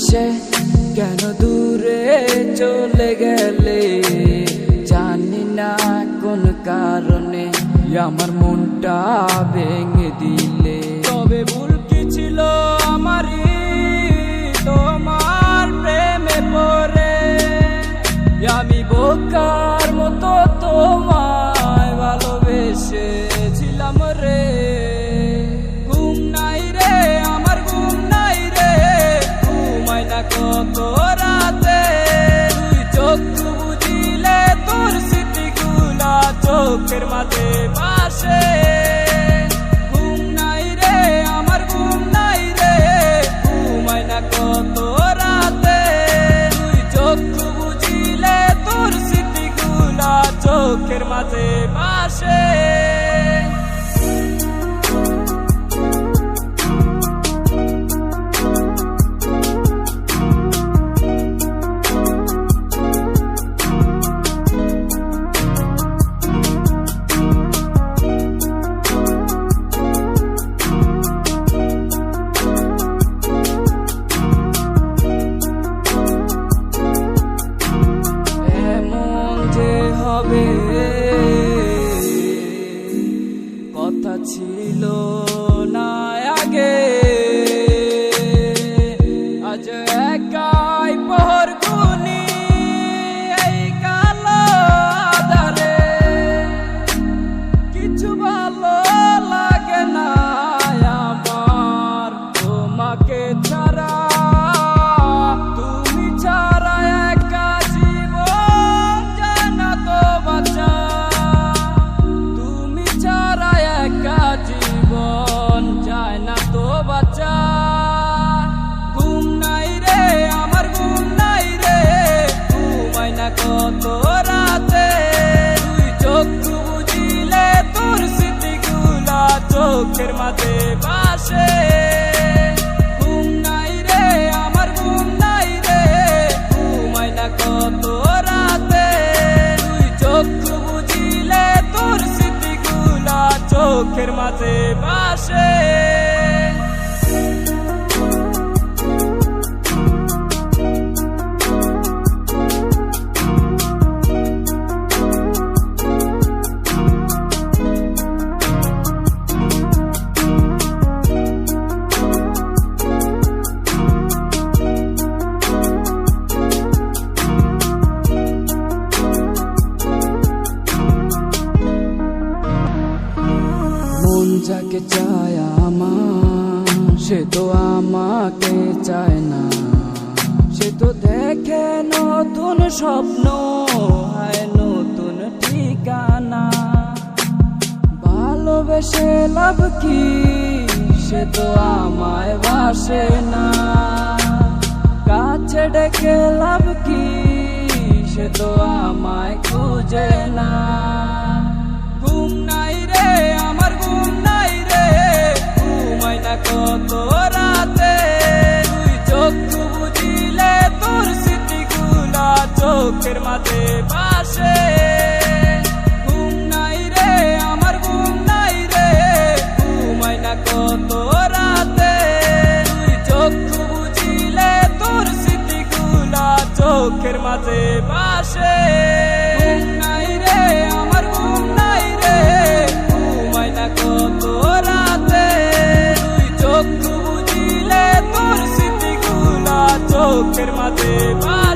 ভালোবেসে কেন দূরে চলে গেলে, জানি না কোন কারণে আমার মনটা ভেঙে দিলে। তবে ভুল কি ছিল আমারই তোমার প্রেমে পড়ে, আমি বোকার মতো তোমায় ভালোবেসেছিলাম রে। ঘুম নাই রে আমার, ঘুম নাই রে, ঘুমাই না কত রাতে। তুই চোখ বুঝিলে তোর স্মৃতিগুলা চোখের মাঝে ভাসে। ঘুম নাই রে আমার, ঘুম নাই রে, ঘুমাই না কত রাতে। তুই চোখ বুঝিলে তোর স্মৃতিগুলা চোখের মাঝে ভাসে। কথা ছিল না আগে, আজ একাই পহর গুনি এই কালো আঁধারে। কিছু ভালো লাগে না আমার তোমাকে ছাড়া, তুমি ছাড়া একা জীবন যায় না তো বাঁচা। তুমি ছাড়া একা জীবন যায় না তো বাঁচা। ঘুম নাই রে আমার, ঘুম নাই রে, ঘুমাই না কত রাতে। তুই চোখ বুঝিলে তোর স্মৃতিগুলা চোখের মাঝে ভাসে। ঘুম নাই রে আমার, ঘুম নাই রে, ঘুমাই না কত রাতে। তুই চোখ বুঝিলে তোর স্মৃতিগুলা চোখের মাঝে ভাসে। মন যাকে চায় আমার, সে তো আমাকে চায় না। সে তো দেখে নতুন স্বপ্ন, হায় নতুন ঠিকানা। ভালোবেসে লাভ কি, সে তো আমায় বাসে না। কাছে ডেকে লাভ কি, সে তো আমায় খুঁজে না। ঘুম নাই রে আমার, ঘুম নাই রে, ঘুমাই না কত রাতে। তুই চোখ বুঝিলে তোর স্মৃতিগুলা চোখের মাঝে ভাসে। ঘুম নাই রে আমার, ঘুম নাই রে, ঘুমাই না কত রাতে। তুই চোখ বুঝিলে তোর স্মৃতিগুলা চোখের মাঝে ভাসে। ঘুম নাই রে আমার, ঘুম নাই রে, ঘুমাই না কত রাতে। তুই চোখ বুঝিলে তোর স্মৃতিগুলা চোখের মাঝে ভাসে।